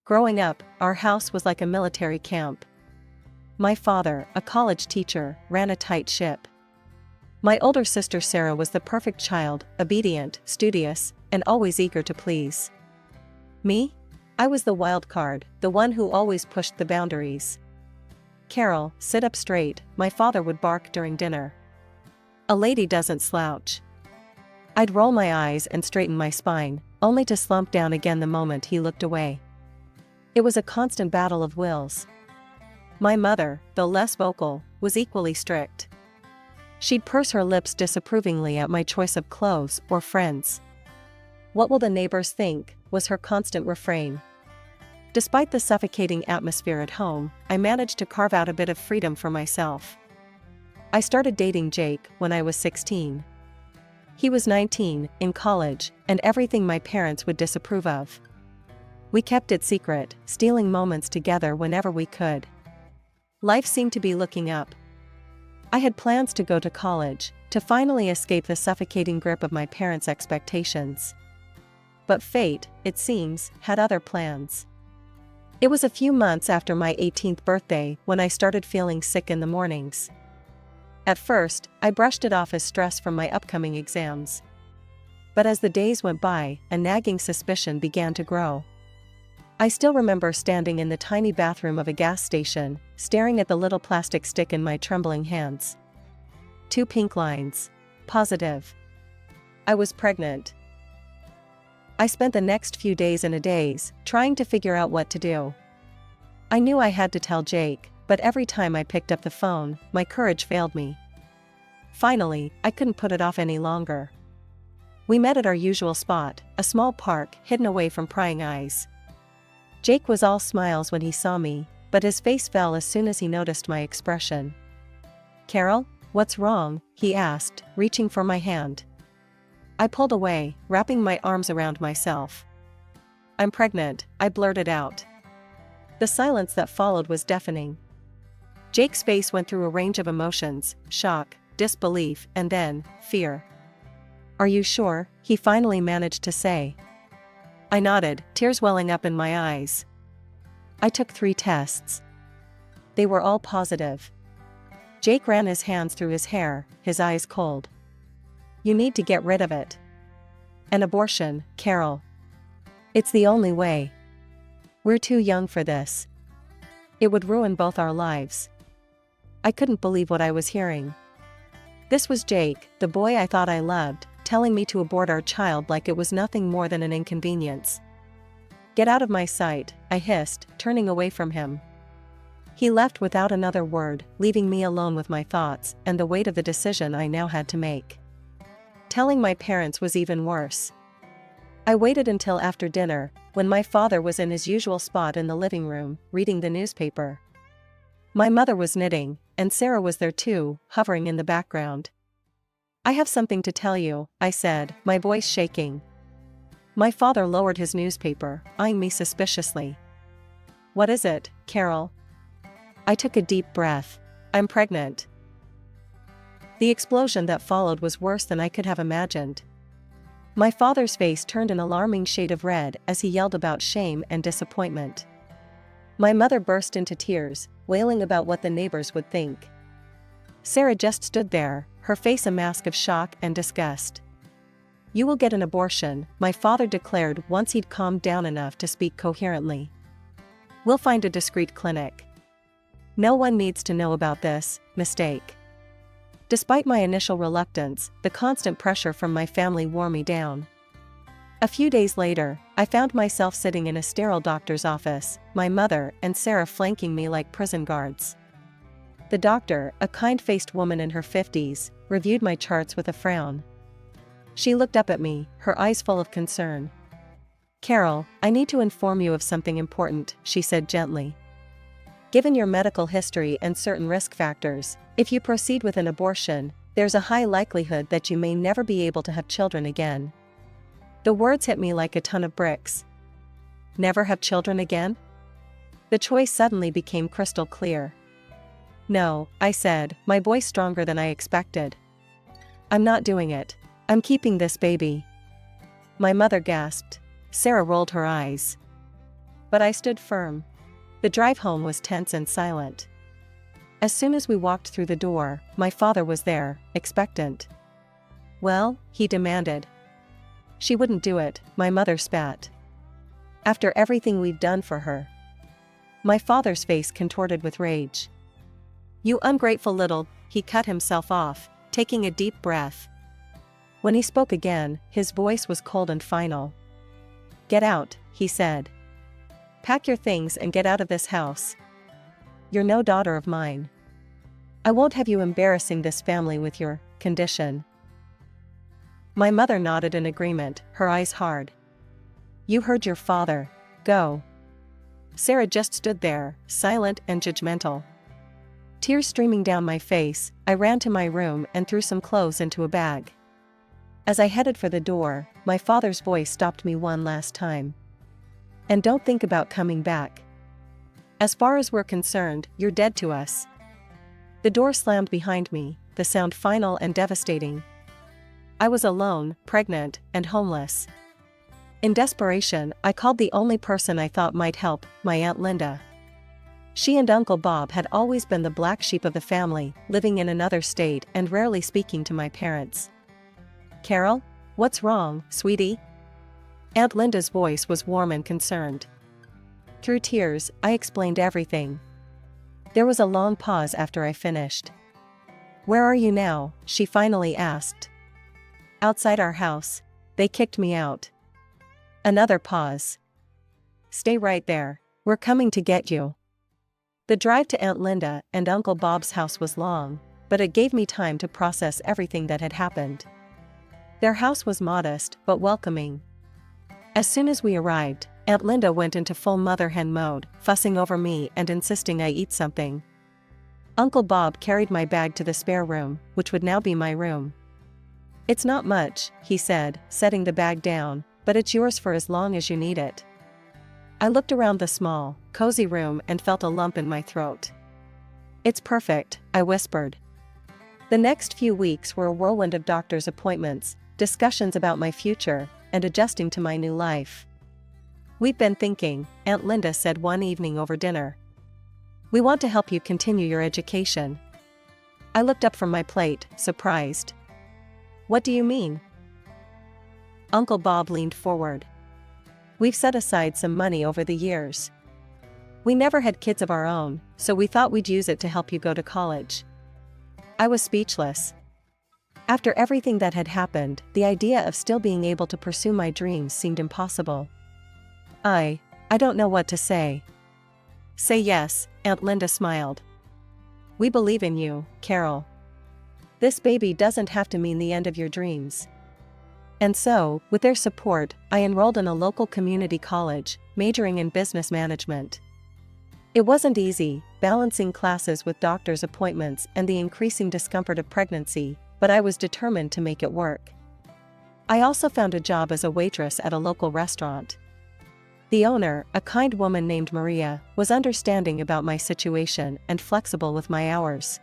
Growing up, our house was like a military camp. My father, a college teacher, ran a tight ship. My older sister Sarah was the perfect child, obedient, studious, and always eager to please. Me? I was the wild card, the one who always pushed the boundaries. "Carol, sit up straight," my father would bark during dinner. "A lady doesn't slouch." I'd roll my eyes and straighten my spine, only to slump down again the moment he looked away. It was a constant battle of wills. My mother, though less vocal, was equally strict. She'd purse her lips disapprovingly at my choice of clothes or friends. "What will the neighbors think?" was her constant refrain. Despite the suffocating atmosphere at home, I managed to carve out a bit of freedom for myself. I started dating Jake when I was 16. He was 19, in college, and everything my parents would disapprove of. We kept it secret, stealing moments together whenever we could. Life seemed to be looking up. I had plans to go to college, to finally escape the suffocating grip of my parents' expectations. But fate, it seems, had other plans. It was a few months after my 18th birthday when I started feeling sick in the mornings. At first, I brushed it off as stress from my upcoming exams. But as the days went by, a nagging suspicion began to grow. I still remember standing in the tiny bathroom of a gas station, staring at the little plastic stick in my trembling hands. 2 pink lines. Positive. I was pregnant. I spent the next few days and a days, trying to figure out what to do. I knew I had to tell Jake, but every time I picked up the phone, my courage failed me. Finally, I couldn't put it off any longer. We met at our usual spot, a small park hidden away from prying eyes. Jake was all smiles when he saw me, but his face fell as soon as he noticed my expression. "Carol, what's wrong?" he asked, reaching for my hand. I pulled away, wrapping my arms around myself. "I'm pregnant," I blurted out. The silence that followed was deafening. Jake's face went through a range of emotions: shock, disbelief, and then, fear. "Are you sure?" he finally managed to say. I nodded, tears welling up in my eyes. I took 3 tests. They were all positive. Jake ran his hands through his hair, his eyes cold. "You need to get rid of it." "An abortion, Carol. It's the only way. We're too young for this. It would ruin both our lives." I couldn't believe what I was hearing. This was Jake, the boy I thought I loved, telling me to abort our child like it was nothing more than an inconvenience. "Get out of my sight," I hissed, turning away from him. He left without another word, leaving me alone with my thoughts and the weight of the decision I now had to make. Telling my parents was even worse. I waited until after dinner, when my father was in his usual spot in the living room, reading the newspaper. My mother was knitting, and Sarah was there too, hovering in the background. "I have something to tell you," I said, my voice shaking. My father lowered his newspaper, eyeing me suspiciously. "What is it, Carol?" I took a deep breath. "I'm pregnant." The explosion that followed was worse than I could have imagined. My father's face turned an alarming shade of red as he yelled about shame and disappointment. My mother burst into tears, wailing about what the neighbors would think. Sarah just stood there, her face a mask of shock and disgust. "You will get an abortion," my father declared once he'd calmed down enough to speak coherently. "We'll find a discreet clinic. No one needs to know about this mistake." Despite my initial reluctance, the constant pressure from my family wore me down. A few days later, I found myself sitting in a sterile doctor's office, my mother and Sarah flanking me like prison guards. The doctor, a kind-faced woman in her 50s, reviewed my charts with a frown. She looked up at me, her eyes full of concern. "Carol, I need to inform you of something important," she said gently. "Given your medical history and certain risk factors, if you proceed with an abortion, there's a high likelihood that you may never be able to have children again." The words hit me like a ton of bricks. Never have children again? The choice suddenly became crystal clear. "No," I said, my voice stronger than I expected. "I'm not doing it. I'm keeping this baby." My mother gasped. Sarah rolled her eyes. but I stood firm. The drive home was tense and silent. As soon as we walked through the door, my father was there, expectant. "Well?" he demanded. "She wouldn't do it," my mother spat. "After everything we've done for her." My father's face contorted with rage. "You ungrateful little—" He cut himself off, taking a deep breath. When he spoke again, his voice was cold and final. "Get out," he said. "Pack your things and get out of this house. You're no daughter of mine. I won't have you embarrassing this family with your condition." My mother nodded in agreement, her eyes hard. "You heard your father. Go." Sarah just stood there, silent and judgmental. Tears streaming down my face, I ran to my room and threw some clothes into a bag. As I headed for the door, my father's voice stopped me one last time. "And don't think about coming back. As far as we're concerned, you're dead to us." The door slammed behind me, the sound final and devastating. I was alone, pregnant, and homeless. In desperation, I called the only person I thought might help, my Aunt Linda. She and Uncle Bob had always been the black sheep of the family, living in another state and rarely speaking to my parents. "Carol? What's wrong, sweetie?" Aunt Linda's voice was warm and concerned. Through tears, I explained everything. There was a long pause after I finished. "Where are you now?" she finally asked. "Outside our house. They kicked me out." Another pause. "Stay right there. We're coming to get you." The drive to Aunt Linda and Uncle Bob's house was long, but it gave me time to process everything that had happened. Their house was modest but welcoming. As soon as we arrived, Aunt Linda went into full mother hen mode, fussing over me and insisting I eat something. Uncle Bob carried my bag to the spare room, which would now be my room. "It's not much," he said, setting the bag down, "but it's yours for as long as you need it." I looked around the small, cozy room and felt a lump in my throat. "It's perfect," I whispered. The next few weeks were a whirlwind of doctor's appointments, discussions about my future, and adjusting to my new life. "We've been thinking," Aunt Linda said one evening over dinner. "We want to help you continue your education." I looked up from my plate, surprised. "What do you mean?" Uncle Bob leaned forward. "We've set aside some money over the years. We never had kids of our own, so we thought we'd use it to help you go to college." I was speechless. After everything that had happened, the idea of still being able to pursue my dreams seemed impossible. I don't know what to say." "Say yes," Aunt Linda smiled. "We believe in you, Carol. This baby doesn't have to mean the end of your dreams." And so, with their support, I enrolled in a local community college, majoring in business management. It wasn't easy, balancing classes with doctor's appointments and the increasing discomfort of pregnancy, but I was determined to make it work. I also found a job as a waitress at a local restaurant. The owner, a kind woman named Maria, was understanding about my situation and flexible with my hours.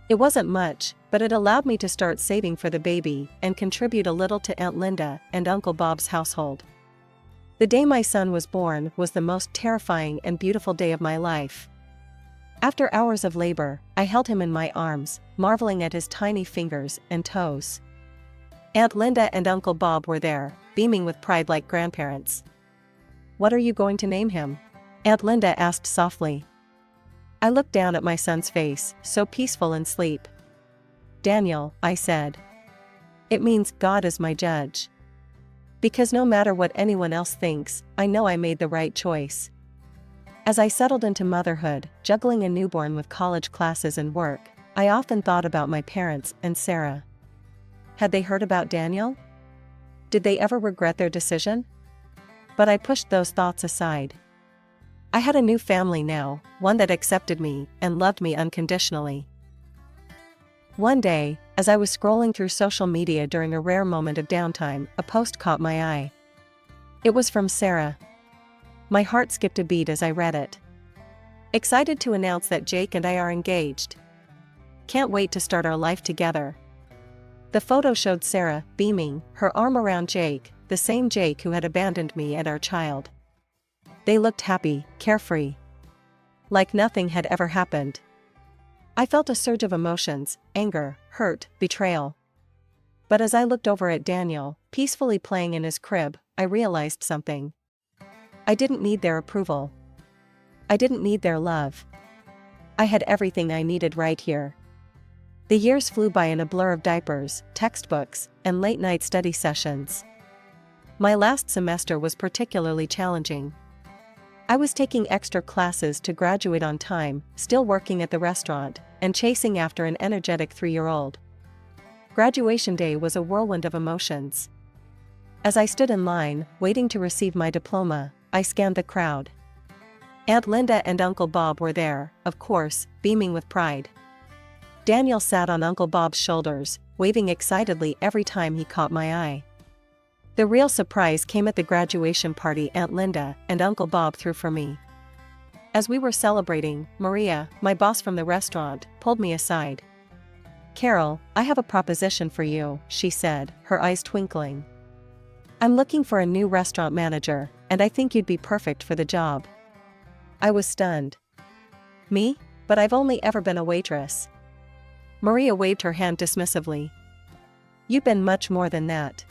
It wasn't much, but it allowed me to start saving for the baby and contribute a little to Aunt Linda and Uncle Bob's household. The day my son was born was the most terrifying and beautiful day of my life. After hours of labor, I held him in my arms, marveling at his tiny fingers and toes. Aunt Linda and Uncle Bob were there, beaming with pride like grandparents. "What are you going to name him?" Aunt Linda asked softly. I looked down at my son's face, so peaceful in sleep. "Daniel," I said. "It means God is my judge. Because no matter what anyone else thinks, I know I made the right choice." As I settled into motherhood, juggling a newborn with college classes and work, I often thought about my parents and Sarah. Had they heard about Daniel? Did they ever regret their decision? But I pushed those thoughts aside. I had a new family now, one that accepted me and loved me unconditionally. One day, as I was scrolling through social media during a rare moment of downtime, a post caught my eye. It was from Sarah. My heart skipped a beat as I read it. "Excited to announce that Jake and I are engaged. Can't wait to start our life together." The photo showed Sarah, beaming, her arm around Jake, the same Jake who had abandoned me and our child. They looked happy, carefree. Like nothing had ever happened. I felt a surge of emotions, anger, hurt, betrayal. But as I looked over at Daniel, peacefully playing in his crib, I realized something. I didn't need their approval. I didn't need their love. I had everything I needed right here. The years flew by in a blur of diapers, textbooks, and late-night study sessions. My last semester was particularly challenging. I was taking extra classes to graduate on time, still working at the restaurant, and chasing after an energetic 3-year-old. Graduation day was a whirlwind of emotions. As I stood in line, waiting to receive my diploma, I scanned the crowd. Aunt Linda and Uncle Bob were there, of course, beaming with pride. Daniel sat on Uncle Bob's shoulders, waving excitedly every time he caught my eye. The real surprise came at the graduation party Aunt Linda and Uncle Bob threw for me. As we were celebrating, Maria, my boss from the restaurant, pulled me aside. "Carol, I have a proposition for you," she said, her eyes twinkling. "I'm looking for a new restaurant manager, and I think you'd be perfect for the job." I was stunned. "Me? But I've only ever been a waitress." Maria waved her hand dismissively. "You've been much more than that.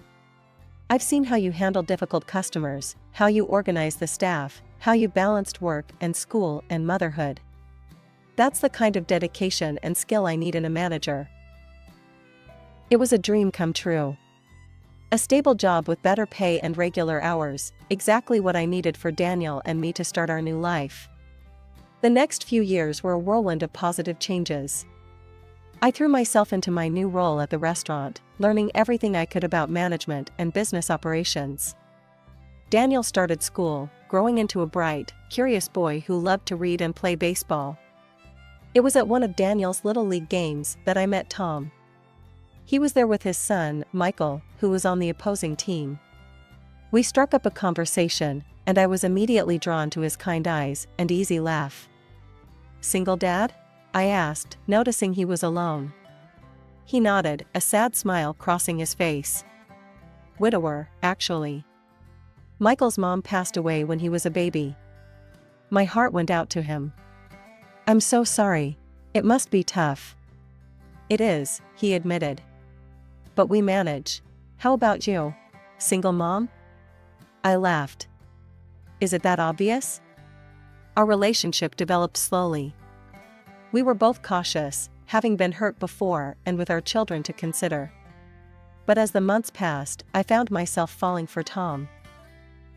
I've seen how you handle difficult customers, how you organize the staff, how you balanced work and school and motherhood. That's the kind of dedication and skill I need in a manager." It was a dream come true. A stable job with better pay and regular hours, exactly what I needed for Daniel and me to start our new life. The next few years were a whirlwind of positive changes. I threw myself into my new role at the restaurant, learning everything I could about management and business operations. Daniel started school, growing into a bright, curious boy who loved to read and play baseball. It was at one of Daniel's Little League games that I met Tom. He was there with his son, Michael, who was on the opposing team. We struck up a conversation, and I was immediately drawn to his kind eyes and easy laugh. "Single dad?" I asked, noticing he was alone. He nodded, a sad smile crossing his face. "Widower, actually. Michael's mom passed away when he was a baby." My heart went out to him. "I'm so sorry. It must be tough." "It is," he admitted. "But we manage. How about you? Single mom?" I laughed. "Is it that obvious?" Our relationship developed slowly. We were both cautious, having been hurt before and with our children to consider. But as the months passed, I found myself falling for Tom.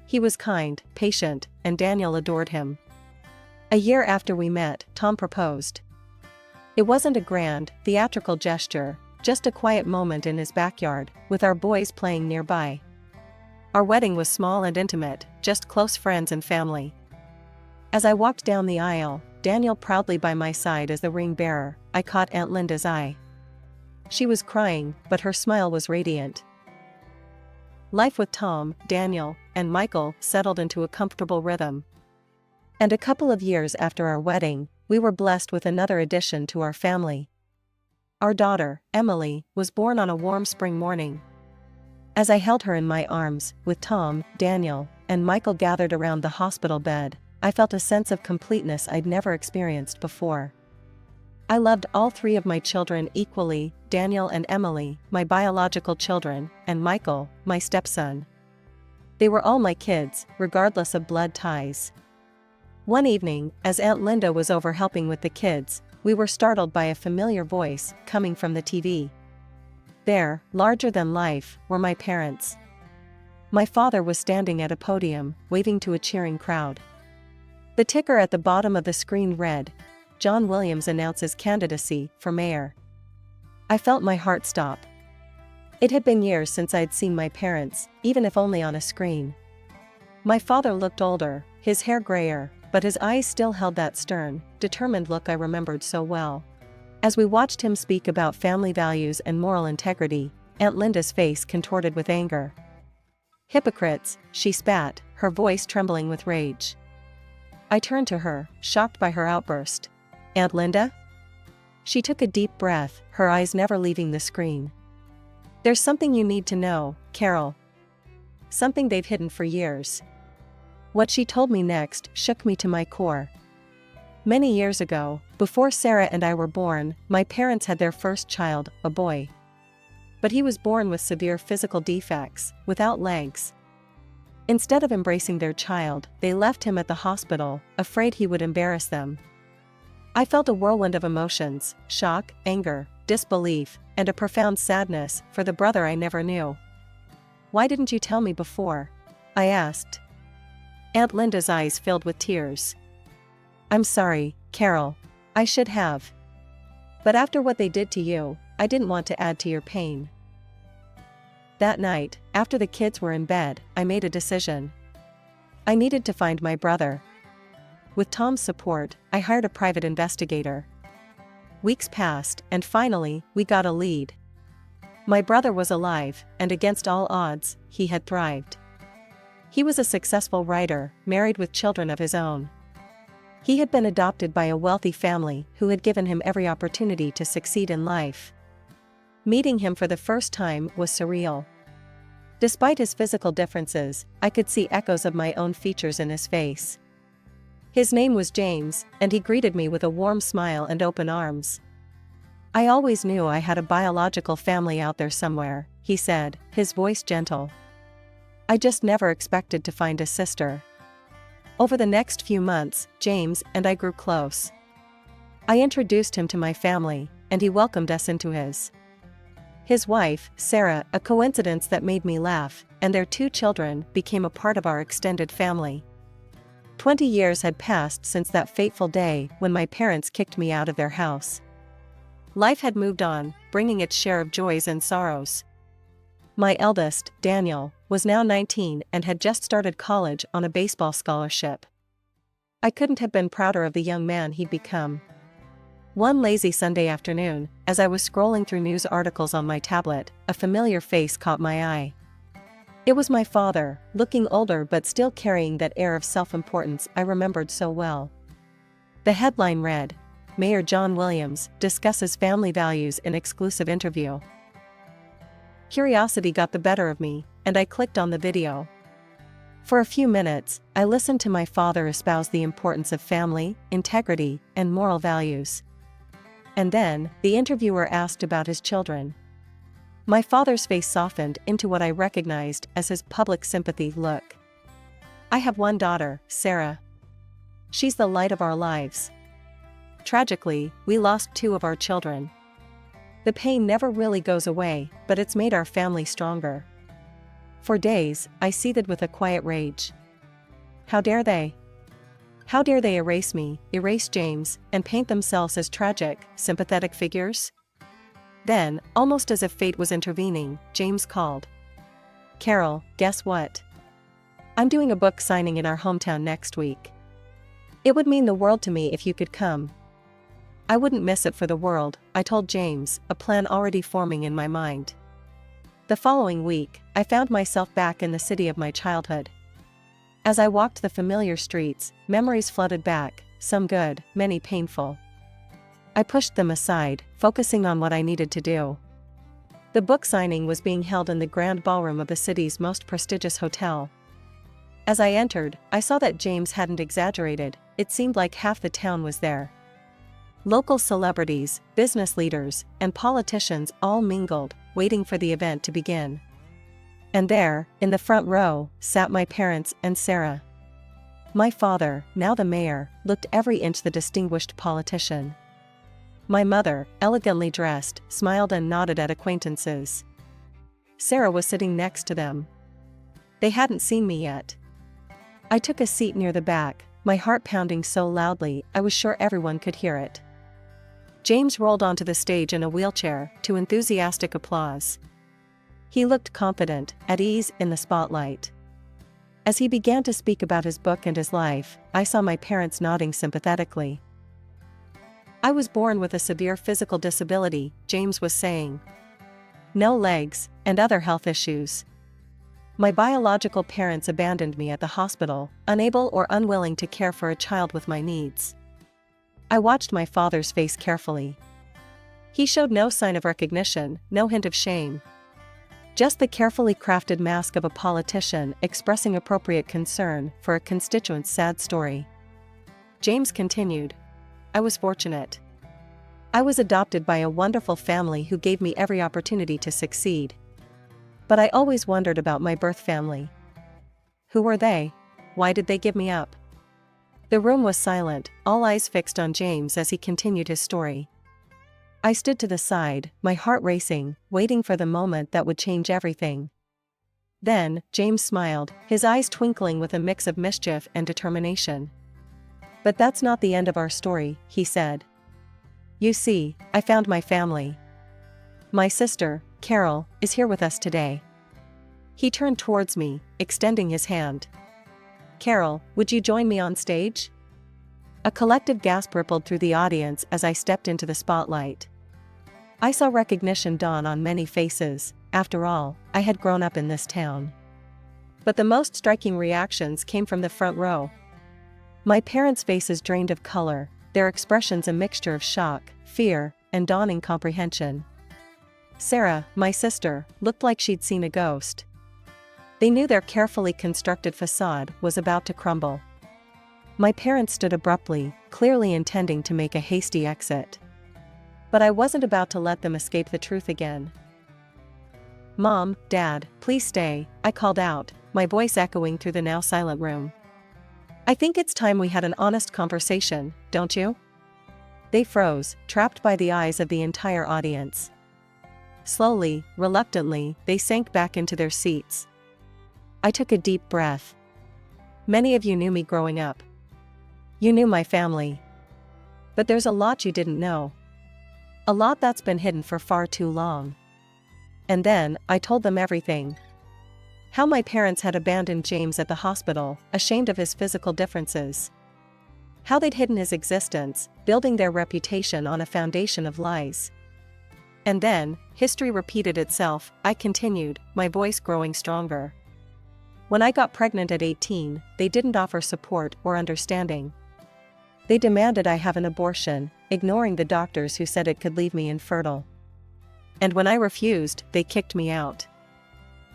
He was kind, patient, and Daniel adored him. A year after we met, Tom proposed. It wasn't a grand, theatrical gesture, just a quiet moment in his backyard, with our boys playing nearby. Our wedding was small and intimate, just close friends and family. As I walked down the aisle, Daniel proudly by my side as the ring bearer, I caught Aunt Linda's eye. She was crying, but her smile was radiant. Life with Tom, Daniel, and Michael settled into a comfortable rhythm. And a couple of years after our wedding, we were blessed with another addition to our family. Our daughter, Emily, was born on a warm spring morning. As I held her in my arms, with Tom, Daniel, and Michael gathered around the hospital bed, I felt a sense of completeness I'd never experienced before. I loved all 3 of my children equally, Daniel and Emily, my biological children, and Michael, my stepson. They were all my kids, regardless of blood ties. One evening, as Aunt Linda was over helping with the kids, we were startled by a familiar voice coming from the TV. There, larger than life, were my parents. My father was standing at a podium, waving to a cheering crowd. The ticker at the bottom of the screen read, "John Williams announces candidacy for mayor." I felt my heart stop. It had been years since I'd seen my parents, even if only on a screen. My father looked older, his hair grayer, but his eyes still held that stern, determined look I remembered so well. As we watched him speak about family values and moral integrity, Aunt Linda's face contorted with anger. "Hypocrites," she spat, her voice trembling with rage. I turned to her, shocked by her outburst. "Aunt Linda?" She took a deep breath, her eyes never leaving the screen. "There's something you need to know, Carol. Something they've hidden for years." What she told me next shook me to my core. Many years ago, before Sarah and I were born, my parents had their first child, a boy. But he was born with severe physical defects, without legs. Instead of embracing their child, they left him at the hospital, afraid he would embarrass them. I felt a whirlwind of emotions: shock, anger, disbelief, and a profound sadness for the brother I never knew. "Why didn't you tell me before?" I asked. Aunt Linda's eyes filled with tears. "I'm sorry, Carol. I should have. But after what they did to you, I didn't want to add to your pain." That night, after the kids were in bed, I made a decision. I needed to find my brother. With Tom's support, I hired a private investigator. Weeks passed, and finally, we got a lead. My brother was alive, and against all odds, he had thrived. He was a successful writer, married with children of his own. He had been adopted by a wealthy family who had given him every opportunity to succeed in life. Meeting him for the first time was surreal. Despite his physical differences, I could see echoes of my own features in his face. His name was James, and he greeted me with a warm smile and open arms. "I always knew I had a biological family out there somewhere," he said, his voice gentle. "I just never expected to find a sister." Over the next few months, James and I grew close. I introduced him to my family, and he welcomed us into his. His wife, Sarah, a coincidence that made me laugh, and their 2 children became a part of our extended family. 20 years had passed since that fateful day when my parents kicked me out of their house. Life had moved on, bringing its share of joys and sorrows. My eldest, Daniel, was now 19 and had just started college on a baseball scholarship. I couldn't have been prouder of the young man he'd become. One lazy Sunday afternoon, as I was scrolling through news articles on my tablet, a familiar face caught my eye. It was my father, looking older but still carrying that air of self-importance I remembered so well. The headline read, "Mayor John Williams discusses family values in exclusive interview." Curiosity got the better of me, and I clicked on the video. For a few minutes, I listened to my father espouse the importance of family, integrity, and moral values. And then, the interviewer asked about his children. My father's face softened into what I recognized as his public sympathy look. "I have one daughter, Sarah. She's the light of our lives. Tragically, we lost 2 of our children. The pain never really goes away, but it's made our family stronger." For days, I seethed with a quiet rage. How dare they? How dare they erase me, erase James, and paint themselves as tragic, sympathetic figures? Then, almost as if fate was intervening, James called. "Carol, guess what? I'm doing a book signing in our hometown next week. It would mean the world to me if you could come." "I wouldn't miss it for the world," I told James, a plan already forming in my mind. The following week, I found myself back in the city of my childhood. As I walked the familiar streets, memories flooded back, some good, many painful. I pushed them aside, focusing on what I needed to do. The book signing was being held in the grand ballroom of the city's most prestigious hotel. As I entered, I saw that James hadn't exaggerated. It seemed like half the town was there. Local celebrities, business leaders, and politicians all mingled, waiting for the event to begin. And there, in the front row, sat my parents and Sarah. My father, now the mayor, looked every inch the distinguished politician. My mother, elegantly dressed, smiled and nodded at acquaintances. Sarah was sitting next to them. They hadn't seen me yet. I took a seat near the back, my heart pounding so loudly I was sure everyone could hear it. James rolled onto the stage in a wheelchair, to enthusiastic applause. He looked confident, at ease in the spotlight. As he began to speak about his book and his life, I saw my parents nodding sympathetically. "I was born with a severe physical disability," James was saying. "No legs, and other health issues. My biological parents abandoned me at the hospital, unable or unwilling to care for a child with my needs." I watched my father's face carefully. He showed no sign of recognition, no hint of shame. Just the carefully crafted mask of a politician expressing appropriate concern for a constituent's sad story. James continued. I was fortunate. I was adopted by a wonderful family who gave me every opportunity to succeed. But I always wondered about my birth family. Who were they? Why did they give me up? The room was silent, all eyes fixed on James as he continued his story. I stood to the side, my heart racing, waiting for the moment that would change everything. Then, James smiled, his eyes twinkling with a mix of mischief and determination. But that's not the end of our story, he said. You see, I found my family. My sister, Carol, is here with us today. He turned towards me, extending his hand. Carol, would you join me on stage? A collective gasp rippled through the audience as I stepped into the spotlight. I saw recognition dawn on many faces. After all, I had grown up in this town. But the most striking reactions came from the front row. My parents' faces drained of color, their expressions a mixture of shock, fear, and dawning comprehension. Sarah, my sister, looked like she'd seen a ghost. They knew their carefully constructed facade was about to crumble. My parents stood abruptly, clearly intending to make a hasty exit. But I wasn't about to let them escape the truth again. Mom, Dad, please stay, I called out, my voice echoing through the now silent room. I think it's time we had an honest conversation, don't you? They froze, trapped by the eyes of the entire audience. Slowly, reluctantly, they sank back into their seats. I took a deep breath. Many of you knew me growing up. You knew my family. But there's a lot you didn't know. A lot that's been hidden for far too long. And then, I told them everything. How my parents had abandoned James at the hospital, ashamed of his physical differences. How they'd hidden his existence, building their reputation on a foundation of lies. And then, history repeated itself, I continued, my voice growing stronger. When I got pregnant at 18, they didn't offer support or understanding. They demanded I have an abortion, ignoring the doctors who said it could leave me infertile. And when I refused, they kicked me out.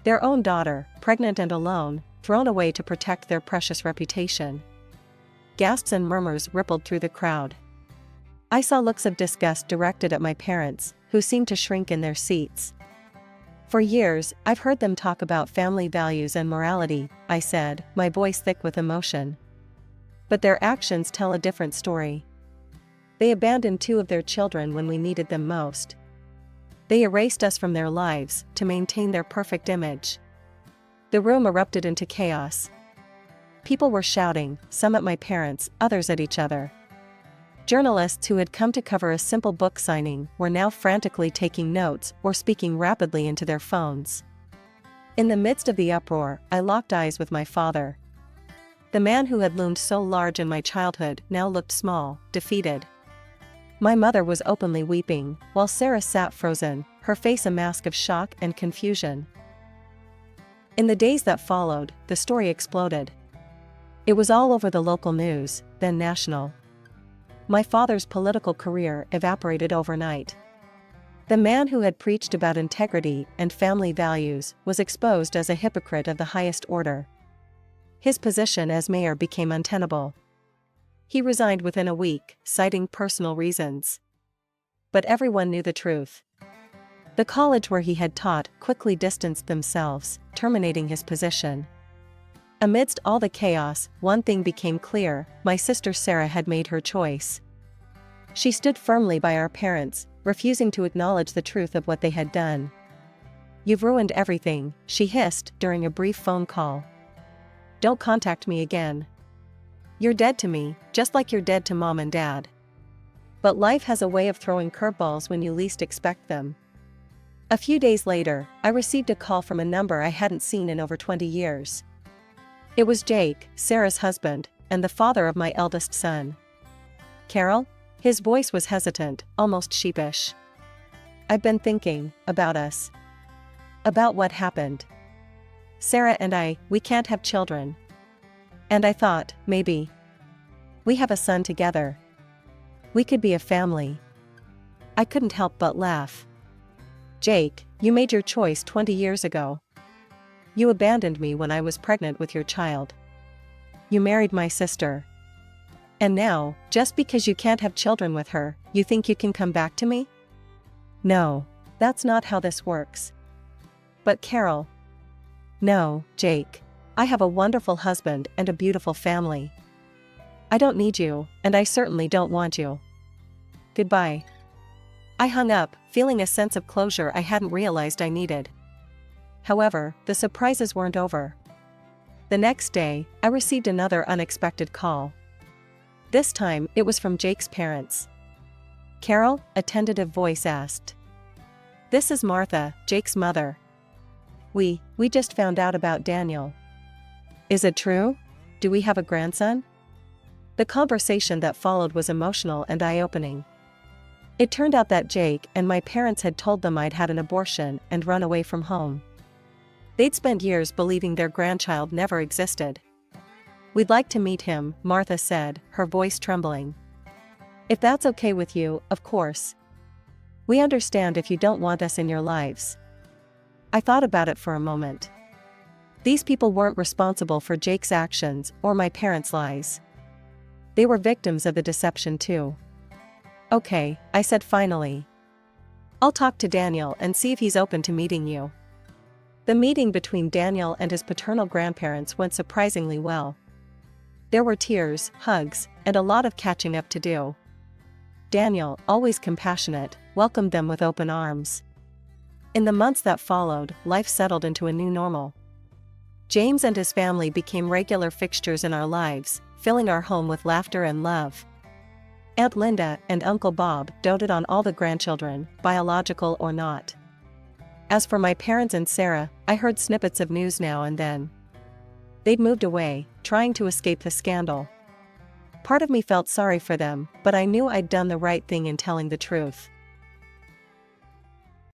Their own daughter, pregnant and alone, thrown away to protect their precious reputation. Gasps and murmurs rippled through the crowd. I saw looks of disgust directed at my parents, who seemed to shrink in their seats. For years, I've heard them talk about family values and morality, I said, my voice thick with emotion. But their actions tell a different story. They abandoned 2 of their children when we needed them most. They erased us from their lives to maintain their perfect image. The room erupted into chaos. People were shouting, some at my parents, others at each other. Journalists who had come to cover a simple book signing were now frantically taking notes or speaking rapidly into their phones. In the midst of the uproar, I locked eyes with my father. The man who had loomed so large in my childhood now looked small, defeated. My mother was openly weeping, while Sarah sat frozen, her face a mask of shock and confusion. In the days that followed, the story exploded. It was all over the local news, then national. My father's political career evaporated overnight. The man who had preached about integrity and family values was exposed as a hypocrite of the highest order. His position as mayor became untenable. He resigned within a week, citing personal reasons. But everyone knew the truth. The college where he had taught quickly distanced themselves, terminating his position. Amidst all the chaos, one thing became clear: my sister Sarah had made her choice. She stood firmly by our parents, refusing to acknowledge the truth of what they had done. "You've ruined everything," she hissed during a brief phone call. "Don't contact me again. You're dead to me, just like you're dead to Mom and Dad." But life has a way of throwing curveballs when you least expect them. A few days later, I received a call from a number I hadn't seen in over 20 years. It was Jake, Sarah's husband, and the father of my eldest son. "Carol?" His voice was hesitant, almost sheepish. "I've been thinking about us. About what happened. Sarah and we can't have children. And I thought, maybe we have a son together. We could be a family." I couldn't help but laugh. Jake, you made your choice 20 years ago. You abandoned me when I was pregnant with your child. You married my sister. And now, just because you can't have children with her, you think you can come back to me? No, that's not how this works. But Carol. No, Jake. I have a wonderful husband and a beautiful family. I don't need you, and I certainly don't want you. Goodbye. I hung up, feeling a sense of closure I hadn't realized I needed. However, the surprises weren't over. The next day, I received another unexpected call. This time, it was from Jake's parents. Carol, a tentative voice asked. This is Martha, Jake's mother. We just found out about Daniel. Is it true? Do we have a grandson? The conversation that followed was emotional and eye-opening. It turned out that Jake and my parents had told them I'd had an abortion and run away from home. They'd spent years believing their grandchild never existed. We'd like to meet him, Martha said, her voice trembling. If that's okay with you, of course. We understand if you don't want us in your lives. I thought about it for a moment. These people weren't responsible for Jake's actions or my parents' lies. They were victims of the deception too. Okay, I said finally. I'll talk to Daniel and see if he's open to meeting you. The meeting between Daniel and his paternal grandparents went surprisingly well. There were tears, hugs, and a lot of catching up to do. Daniel, always compassionate, welcomed them with open arms. In the months that followed, life settled into a new normal. James and his family became regular fixtures in our lives, filling our home with laughter and love. Aunt Linda and Uncle Bob doted on all the grandchildren, biological or not. As for my parents and Sarah, I heard snippets of news now and then. They'd moved away, trying to escape the scandal. Part of me felt sorry for them, but I knew I'd done the right thing in telling the truth.